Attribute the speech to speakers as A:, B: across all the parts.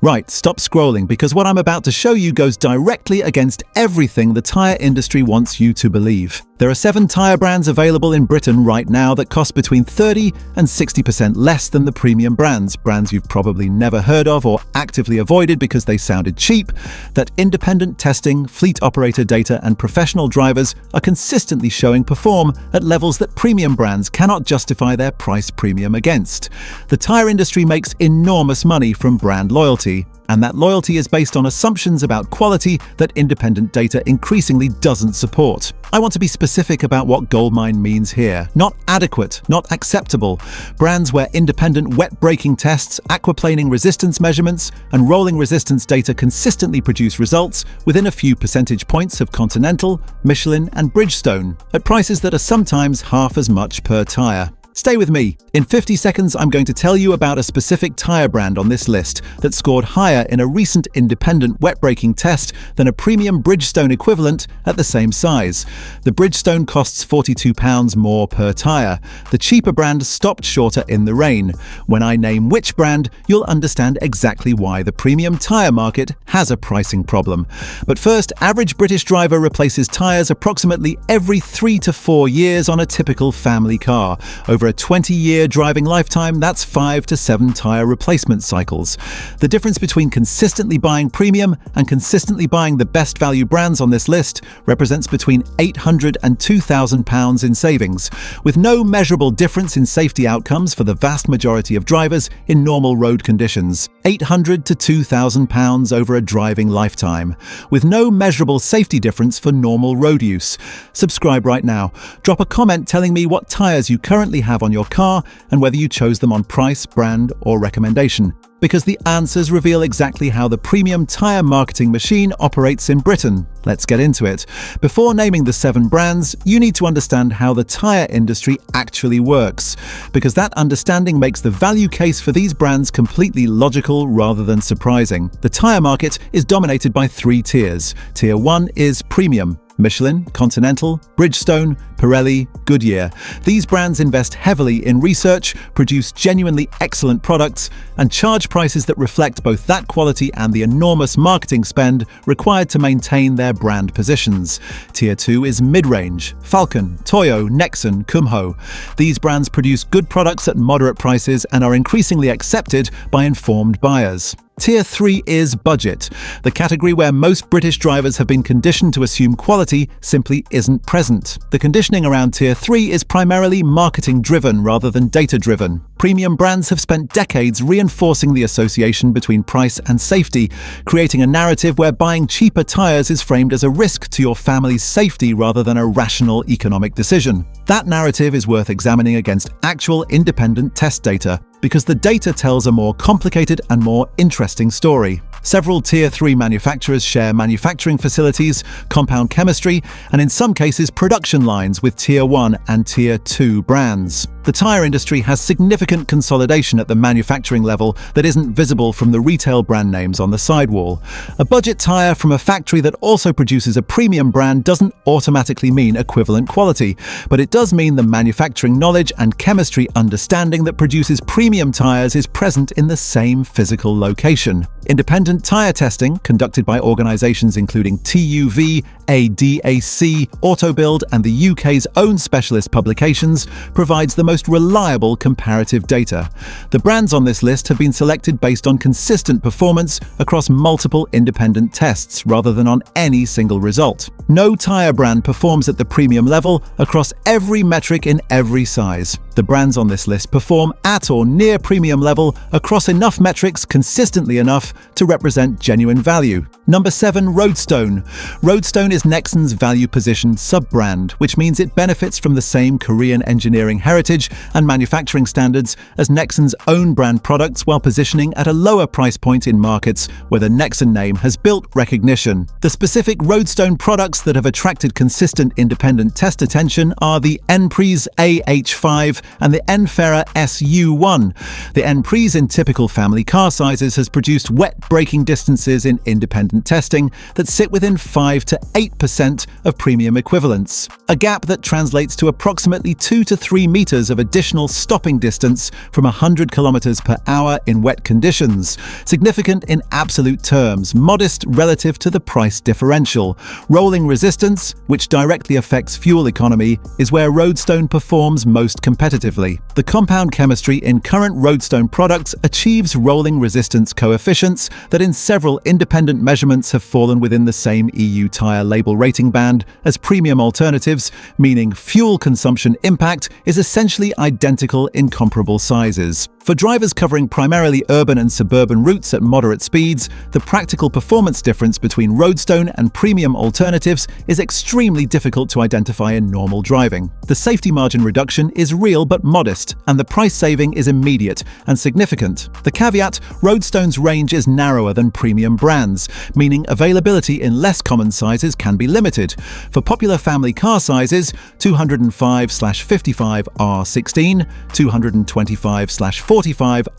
A: Right, stop scrolling because what I'm about to show you goes directly against everything the tyre industry wants you to believe. There are 7 tyre brands available in Britain right now that cost between 30 and 60% less than the premium brands you've probably never heard of or actively avoided because they sounded cheap, that independent testing, fleet operator data and professional drivers are consistently showing perform at levels that premium brands cannot justify their price premium against. The tyre industry makes enormous money from brand loyalty, and that loyalty is based on assumptions about quality that independent data increasingly doesn't support. I want to be specific about what goldmine means here. Not adequate, not acceptable. Brands where independent wet braking tests, aquaplaning resistance measurements, and rolling resistance data consistently produce results within a few percentage points of Continental, Michelin, and Bridgestone, at prices that are sometimes half as much per tyre. Stay with me. In 50 seconds, I'm going to tell you about a specific tyre brand on this list that scored higher in a recent independent wet braking test than a premium Bridgestone equivalent at the same size. The Bridgestone costs £42 more per tyre. The cheaper brand stopped shorter in the rain. When I name which brand, you'll understand exactly why the premium tyre market has a pricing problem. But first, average British driver replaces tyres approximately every 3 to 4 years on a typical family car. Over a 20-year driving lifetime, that's 5 to 7 tyre replacement cycles. The difference between consistently buying premium and consistently buying the best value brands on this list represents between £800 and £2,000 in savings, with no measurable difference in safety outcomes for the vast majority of drivers in normal road conditions. £800 to £2,000 over a driving lifetime, with no measurable safety difference for normal road use. Subscribe right now. Drop a comment telling me what tyres you currently have on your car and whether you chose them on price, brand, or recommendation. Because the answers reveal exactly how the premium tyre marketing machine operates in Britain. Let's get into it. Before naming the 7 brands, you need to understand how the tyre industry actually works, because that understanding makes the value case for these brands completely logical rather than surprising. The tyre market is dominated by 3 tiers. Tier 1 is premium. Michelin, Continental, Bridgestone, Pirelli, Goodyear. These brands invest heavily in research, produce genuinely excellent products, and charge prices that reflect both that quality and the enormous marketing spend required to maintain their brand positions. Tier 2 is mid-range. Falken, Toyo, Nexen, Kumho. These brands produce good products at moderate prices and are increasingly accepted by informed buyers. Tier 3 is budget, the category where most British drivers have been conditioned to assume quality simply isn't present. The conditioning around Tier 3 is primarily marketing-driven rather than data-driven. Premium brands have spent decades reinforcing the association between price and safety, creating a narrative where buying cheaper tyres is framed as a risk to your family's safety rather than a rational economic decision. That narrative is worth examining against actual independent test data, because the data tells a more complicated and more interesting story. Several Tier 3 manufacturers share manufacturing facilities, compound chemistry, and in some cases production lines with Tier 1 and Tier 2 brands. The tyre industry has significant consolidation at the manufacturing level that isn't visible from the retail brand names on the sidewall. A budget tyre from a factory that also produces a premium brand doesn't automatically mean equivalent quality, but it does mean the manufacturing knowledge and chemistry understanding that produces premium tyres is present in the same physical location. Independent tyre testing, conducted by organisations including TUV, ADAC, Autobuild and the UK's own specialist publications, provides the most reliable comparative data. The brands on this list have been selected based on consistent performance across multiple independent tests rather than on any single result. No tyre brand performs at the premium level across every metric in every size. The brands on this list perform at or near premium level across enough metrics consistently enough to represent genuine value. Number 7, Roadstone. Roadstone is Nexen's value-positioned sub-brand, which means it benefits from the same Korean engineering heritage and manufacturing standards as Nexen's own brand products while positioning at a lower price point in markets where the Nexen name has built recognition. The specific Roadstone products that have attracted consistent independent test attention are the Enprise AH5, 5 and the Enferra SU1. The Enprise in typical family car sizes has produced wet braking distances in independent testing that sit within 5 to 8% of premium equivalents, a gap that translates to approximately 2 to 3 meters of additional stopping distance from 100 kilometers per hour in wet conditions. Significant in absolute terms, modest relative to the price differential. Rolling resistance, which directly affects fuel economy, is where Roadstone performs most competitively. The compound chemistry in current Roadstone products achieves rolling resistance coefficients that in several independent measurements have fallen within the same EU tyre label rating band as premium alternatives, meaning fuel consumption impact is essentially identical in comparable sizes. For drivers covering primarily urban and suburban routes at moderate speeds, the practical performance difference between Roadstone and premium alternatives is extremely difficult to identify in normal driving. The safety margin reduction is real but modest, and the price saving is immediate and significant. The caveat: Roadstone's range is narrower than premium brands, meaning availability in less common sizes can be limited. For popular family car sizes, 205/55 R16, 225/45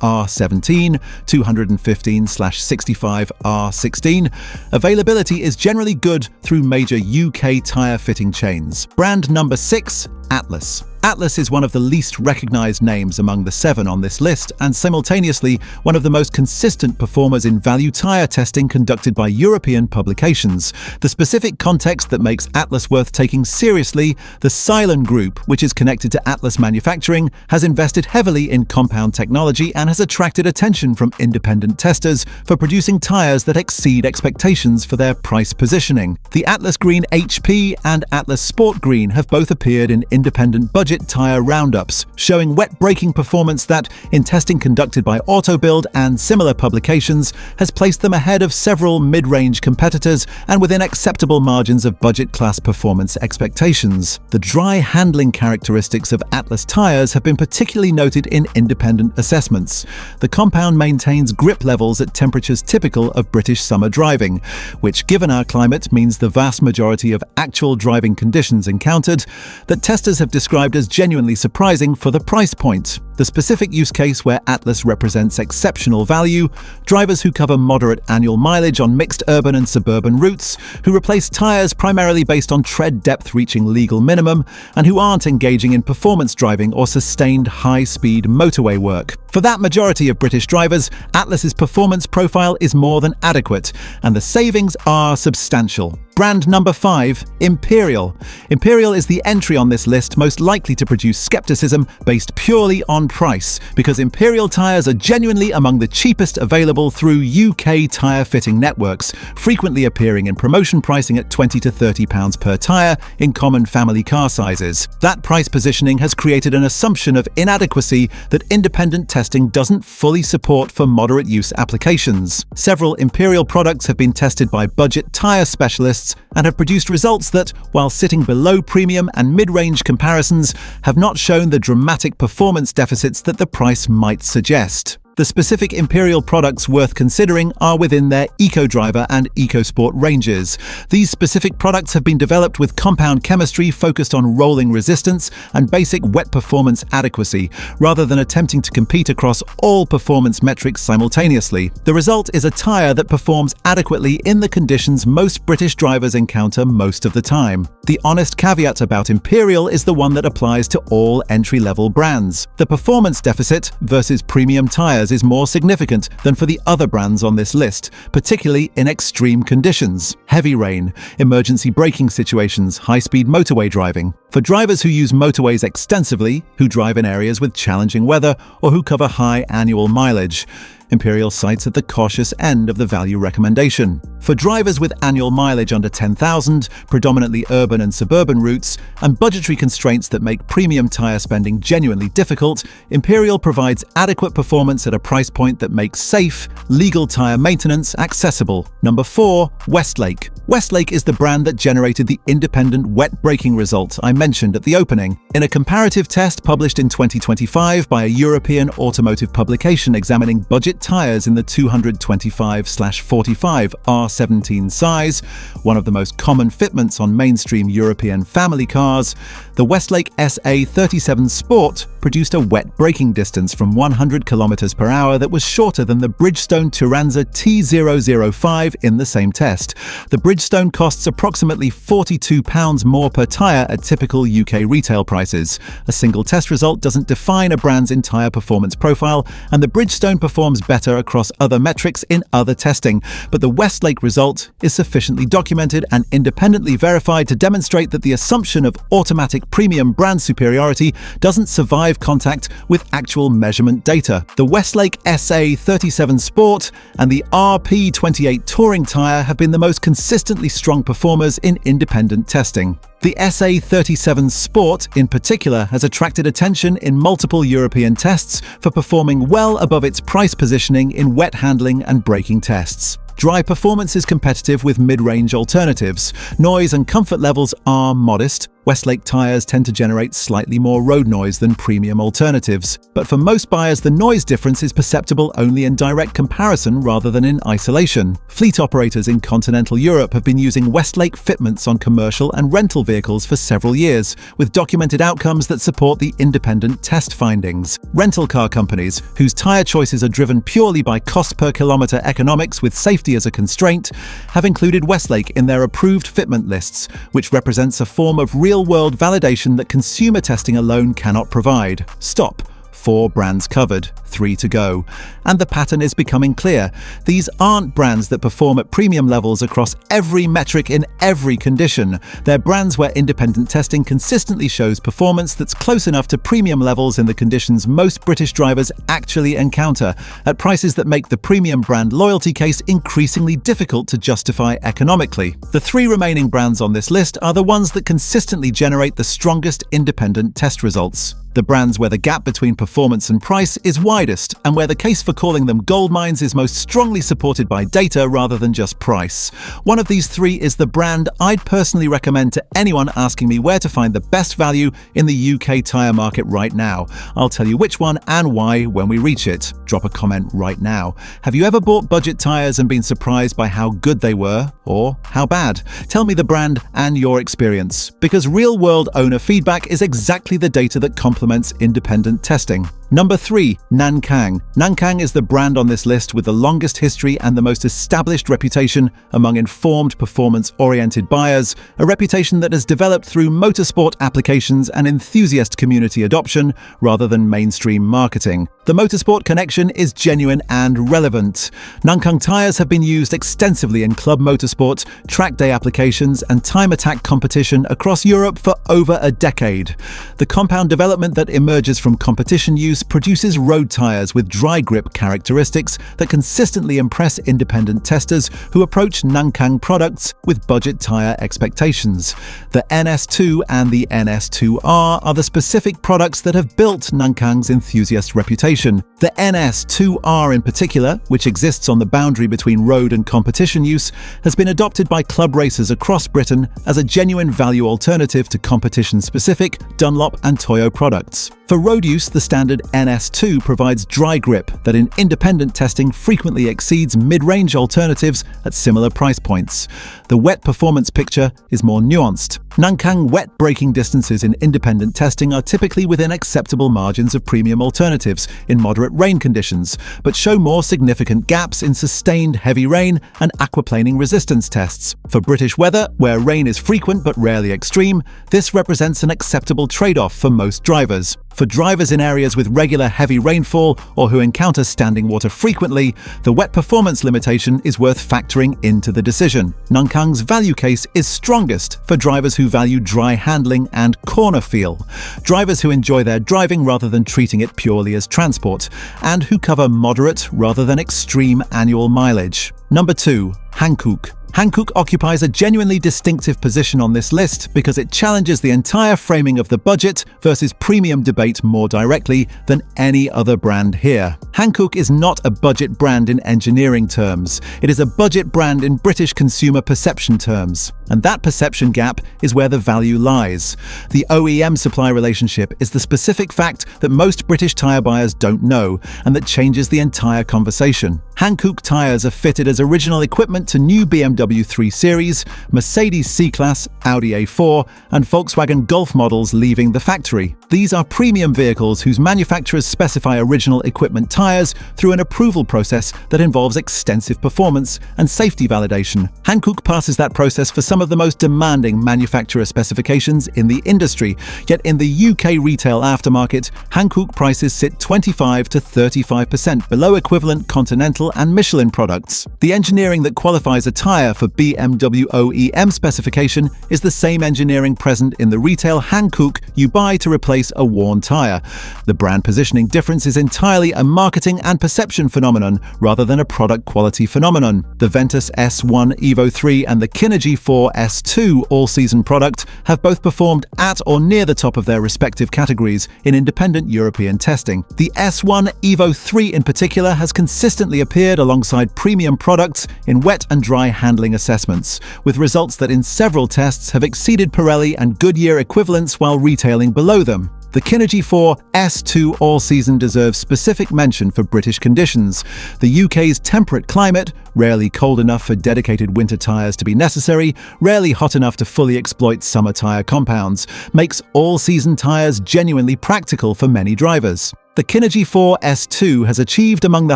A: R17, 215/65 R16, availability is generally good through major UK tyre fitting chains. Brand number 6, Atlas. Atlas is one of the least recognized names among the 7 on this list, and simultaneously one of the most consistent performers in value tyre testing conducted by European publications. The specific context that makes Atlas worth taking seriously: the Silent Group, which is connected to Atlas Manufacturing, has invested heavily in compound technology and has attracted attention from independent testers for producing tyres that exceed expectations for their price positioning. The Atlas Green HP and Atlas Sport Green have both appeared in independent budget tyre roundups, showing wet braking performance that, in testing conducted by AutoBuild and similar publications, has placed them ahead of several mid-range competitors and within acceptable margins of budget-class performance expectations. The dry handling characteristics of Atlas tyres have been particularly noted in independent assessments. The compound maintains grip levels at temperatures typical of British summer driving, which, given our climate, means the vast majority of actual driving conditions encountered that testers have described as genuinely surprising for the price point. The specific use case where Atlas represents exceptional value: drivers who cover moderate annual mileage on mixed urban and suburban routes, who replace tyres primarily based on tread depth reaching legal minimum, and who aren't engaging in performance driving or sustained high-speed motorway work. For that majority of British drivers, Atlas's performance profile is more than adequate, and the savings are substantial. Brand number 5, Imperial. Imperial is the entry on this list most likely to produce skepticism based purely on price, because Imperial tyres are genuinely among the cheapest available through UK tyre fitting networks, frequently appearing in promotion pricing at £20 to £30 per tyre in common family car sizes. That price positioning has created an assumption of inadequacy that independent testing doesn't fully support for moderate use applications. Several Imperial products have been tested by budget tyre specialists and have produced results that, while sitting below premium and mid-range comparisons, have not shown the dramatic performance deficits that the price might suggest. The specific Imperial products worth considering are within their EcoDriver and EcoSport ranges. These specific products have been developed with compound chemistry focused on rolling resistance and basic wet performance adequacy, rather than attempting to compete across all performance metrics simultaneously. The result is a tyre that performs adequately in the conditions most British drivers encounter most of the time. The honest caveat about Imperial is the one that applies to all entry-level brands. The performance deficit versus premium tyres is more significant than for the other brands on this list, particularly in extreme conditions: heavy rain, emergency braking situations, high-speed motorway driving. For drivers who use motorways extensively, who drive in areas with challenging weather, or who cover high annual mileage, Imperial cites at the cautious end of the value recommendation. For drivers with annual mileage under 10,000, predominantly urban and suburban routes, and budgetary constraints that make premium tyre spending genuinely difficult, Imperial provides adequate performance at a price point that makes safe, legal tyre maintenance accessible. Number 4, Westlake. Westlake is the brand that generated the independent wet braking result I mentioned at the opening. In a comparative test published in 2025 by a European automotive publication examining budget tyres in the 225/45 R17 size, one of the most common fitments on mainstream European family cars, the Westlake SA37 Sport produced a wet braking distance from 100 km per hour that was shorter than the Bridgestone Turanza T005 in the same test. The Bridgestone costs approximately £42 more per tyre at typical UK retail prices. A single test result doesn't define a brand's entire performance profile, and the Bridgestone performs better across other metrics in other testing, but the Westlake result is sufficiently documented and independently verified to demonstrate that the assumption of automatic premium brand superiority doesn't survive contact with actual measurement data. The Westlake SA37 Sport and the RP28 Touring tyre have been the most consistently strong performers in independent testing. The SA37 Sport, in particular, has attracted attention in multiple European tests for performing well above its price positioning in wet handling and braking tests. Dry performance is competitive with mid-range alternatives. Noise and comfort levels are modest. Westlake tyres tend to generate slightly more road noise than premium alternatives, but for most buyers the noise difference is perceptible only in direct comparison rather than in isolation. Fleet operators in continental Europe have been using Westlake fitments on commercial and rental vehicles for several years, with documented outcomes that support the independent test findings. Rental car companies, whose tyre choices are driven purely by cost per kilometre economics with safety as a constraint, have included Westlake in their approved fitment lists, which represents a form of real-world validation that consumer testing alone cannot provide. Stop. 4 brands covered, 3 to go. And the pattern is becoming clear. These aren't brands that perform at premium levels across every metric in every condition. They're brands where independent testing consistently shows performance that's close enough to premium levels in the conditions most British drivers actually encounter, at prices that make the premium brand loyalty case increasingly difficult to justify economically. The 3 remaining brands on this list are the ones that consistently generate the strongest independent test results. The brands where the gap between performance and price is widest, and where the case for calling them gold mines is most strongly supported by data rather than just price. One of these 3 is the brand I'd personally recommend to anyone asking me where to find the best value in the UK tyre market right now. I'll tell you which one and why when we reach it. Drop a comment right now. Have you ever bought budget tyres and been surprised by how good they were, or how bad? Tell me the brand and your experience, because real-world owner feedback is exactly the data that complements independent testing. Number 3. Nankang. Nankang is the brand on this list with the longest history and the most established reputation among informed, performance-oriented buyers, a reputation that has developed through motorsport applications and enthusiast community adoption rather than mainstream marketing. The motorsport connection is genuine and relevant. Nankang tyres have been used extensively in club motorsport, track day applications, and time attack competition across Europe for over a decade. The compound development that emerges from competition use produces road tyres with dry grip characteristics that consistently impress independent testers who approach Nankang products with budget tyre expectations. The NS2 and the NS2R are the specific products that have built Nankang's enthusiast reputation. The NS2R in particular, which exists on the boundary between road and competition use, has been adopted by club racers across Britain as a genuine value alternative to competition-specific Dunlop and Toyo products. For road use, the standard NS2 provides dry grip that in independent testing frequently exceeds mid-range alternatives at similar price points. The wet performance picture is more nuanced. Nankang wet braking distances in independent testing are typically within acceptable margins of premium alternatives in moderate rain conditions, but show more significant gaps in sustained heavy rain and aquaplaning resistance tests. For British weather, where rain is frequent but rarely extreme, this represents an acceptable trade-off for most drivers. For drivers in areas with regular heavy rainfall or who encounter standing water frequently, the wet performance limitation is worth factoring into the decision. Nankang's value case is strongest for drivers who value dry handling and corner feel, drivers who enjoy their driving rather than treating it purely as transport, and who cover moderate rather than extreme annual mileage. Number 2. Hankook. Hankook occupies a genuinely distinctive position on this list because it challenges the entire framing of the budget versus premium debate more directly than any other brand here. Hankook is not a budget brand in engineering terms. It is a budget brand in British consumer perception terms. And that perception gap is where the value lies. The OEM-supply relationship is the specific fact that most British tyre buyers don't know, and that changes the entire conversation. Hankook tyres are fitted as original equipment to new BMW BMW 3 Series, Mercedes C-Class, Audi A4, and Volkswagen Golf models leaving the factory. These are premium vehicles whose manufacturers specify original equipment tyres through an approval process that involves extensive performance and safety validation. Hankook passes that process for some of the most demanding manufacturer specifications in the industry, yet in the UK retail aftermarket, Hankook prices sit 25 to 35% below equivalent Continental and Michelin products. The engineering that qualifies a tyre for BMW OEM specification is the same engineering present in the retail Hankook you buy to replace a worn tyre. The brand positioning difference is entirely a marketing and perception phenomenon rather than a product quality phenomenon. The Ventus S1 Evo 3 and the Kinergy 4 S2 all-season product have both performed at or near the top of their respective categories in independent European testing. The S1 Evo 3 in particular has consistently appeared alongside premium products in wet and dry handling assessments, with results that in several tests have exceeded Pirelli and Goodyear equivalents while retailing below them. The Kinergy 4 S2 all-season deserves specific mention for British conditions. The UK's temperate climate, rarely cold enough for dedicated winter tyres to be necessary, rarely hot enough to fully exploit summer tyre compounds, makes all-season tyres genuinely practical for many drivers. The Kinergy 4 S2 has achieved among the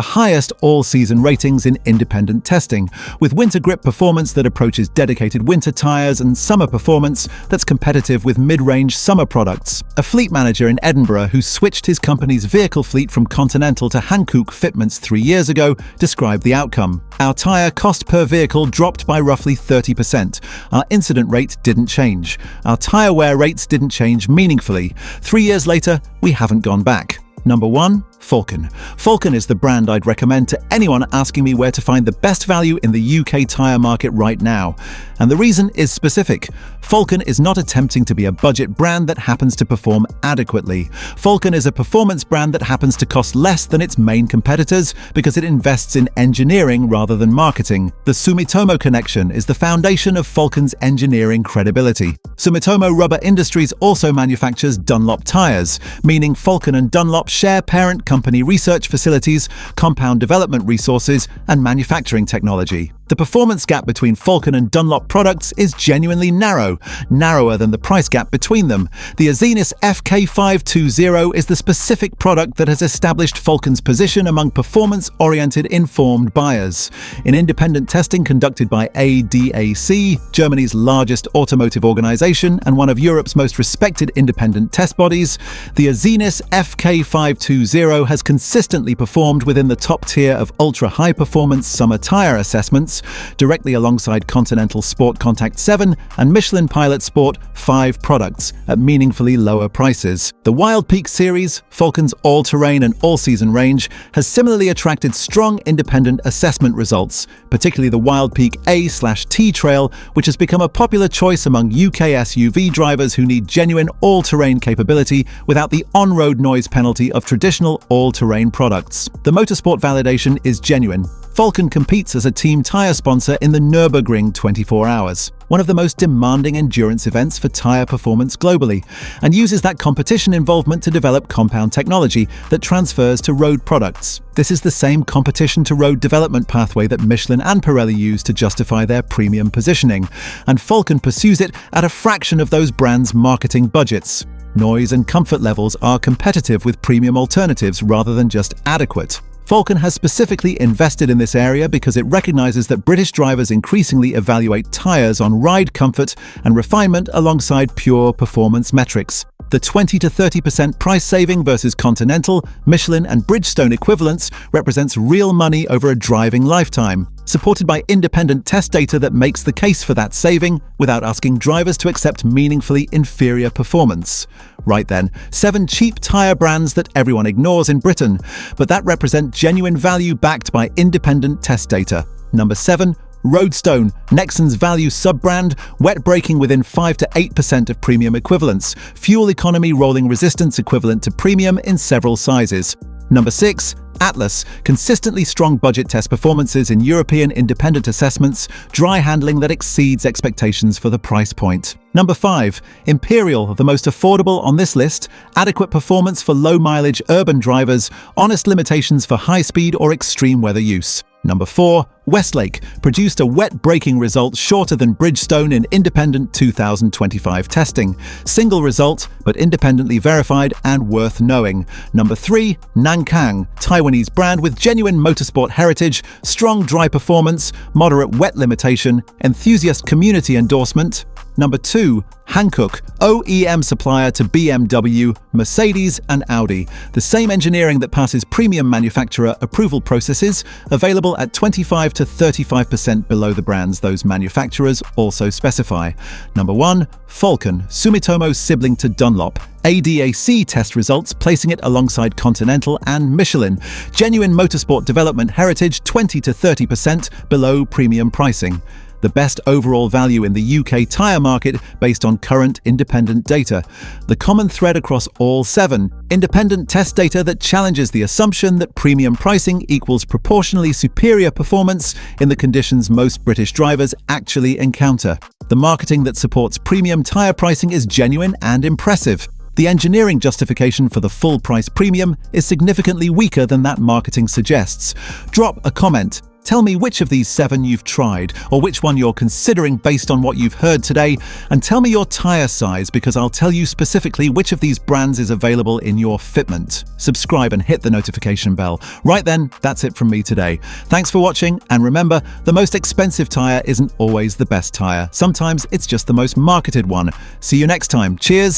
A: highest all-season ratings in independent testing, with winter grip performance that approaches dedicated winter tyres and summer performance that's competitive with mid-range summer products. A fleet manager in Edinburgh who switched his company's vehicle fleet from Continental to Hankook fitments 3 years ago described the outcome. Our tyre cost per vehicle dropped by roughly 30%. Our incident rate didn't change. Our tyre wear rates didn't change meaningfully. 3 years later, we haven't gone back. Number 1. Falken. Falken is the brand I'd recommend to anyone asking me where to find the best value in the UK tyre market right now. And the reason is specific. Falken is not attempting to be a budget brand that happens to perform adequately. Falken is a performance brand that happens to cost less than its main competitors because it invests in engineering rather than marketing. The Sumitomo connection is the foundation of Falken's engineering credibility. Sumitomo Rubber Industries also manufactures Dunlop tyres, meaning Falken and Dunlop share parent company research facilities, compound development resources, and manufacturing technology. The performance gap between Falken and Dunlop products is genuinely narrow, narrower than the price gap between them. The Azenis FK520 is the specific product that has established Falken's position among performance-oriented informed buyers. In independent testing conducted by ADAC, Germany's largest automotive organization and one of Europe's most respected independent test bodies, the Azenis FK520 has consistently performed within the top tier of ultra-high-performance summer tyre assessments, directly alongside Continental Sport Contact 7 and Michelin Pilot Sport 5 products at meaningfully lower prices. The Wild Peak series, Falken's all-terrain and all-season range, has similarly attracted strong independent assessment results, particularly the Wild Peak A/T Trail, which has become a popular choice among UK SUV drivers who need genuine all-terrain capability without the on-road noise penalty of traditional all-terrain products. The motorsport validation is genuine. Falken competes as a team tyre sponsor in the Nürburgring 24 Hours, one of the most demanding endurance events for tyre performance globally, and uses that competition involvement to develop compound technology that transfers to road products. This is the same competition-to-road development pathway that Michelin and Pirelli use to justify their premium positioning, and Falken pursues it at a fraction of those brands' marketing budgets. Noise and comfort levels are competitive with premium alternatives rather than just adequate. Falken has specifically invested in this area because it recognizes that British drivers increasingly evaluate tyres on ride comfort and refinement alongside pure performance metrics. The 20 to 30% price saving versus Continental, Michelin and Bridgestone equivalents represents real money over a driving lifetime, supported by independent test data that makes the case for that saving without asking drivers to accept meaningfully inferior performance. Right then, 7 cheap tyre brands that everyone ignores in Britain, but that represent genuine value backed by independent test data. Number 7. Roadstone, Nexon's value sub-brand, wet braking within 5 to 8% of premium equivalents, fuel economy rolling resistance equivalent to premium in several sizes. Number 6. Atlas, consistently strong budget test performances in European independent assessments, dry handling that exceeds expectations for the price point. Number 5. Imperial, the most affordable on this list, adequate performance for low-mileage urban drivers, honest limitations for high-speed or extreme weather use. Number 4. Westlake produced a wet braking result shorter than Bridgestone in independent 2025 testing. Single result, but independently verified and worth knowing. Number 3, Nankang, Taiwanese brand with genuine motorsport heritage, strong dry performance, moderate wet limitation, enthusiast community endorsement. Number 2, Hankook, OEM supplier to BMW, Mercedes and Audi. The same engineering that passes premium manufacturer approval processes, available at 25 to 35% below the brands those manufacturers also specify. Number 1, Falken, Sumitomo's sibling to Dunlop. ADAC test results placing it alongside Continental and Michelin. Genuine motorsport development heritage 20 to 30% below premium pricing. The best overall value in the UK tyre market based on current independent data. The common thread across all 7, independent test data that challenges the assumption that premium pricing equals proportionally superior performance in the conditions most British drivers actually encounter. The marketing that supports premium tyre pricing is genuine and impressive. The engineering justification for the full price premium is significantly weaker than that marketing suggests. Drop a comment. Tell me which of these 7 you've tried, or which one you're considering based on what you've heard today, and tell me your tyre size because I'll tell you specifically which of these brands is available in your fitment. Subscribe and hit the notification bell. Right then, that's it from me today. Thanks for watching, and remember, the most expensive tyre isn't always the best tyre. Sometimes it's just the most marketed one. See you next time. Cheers!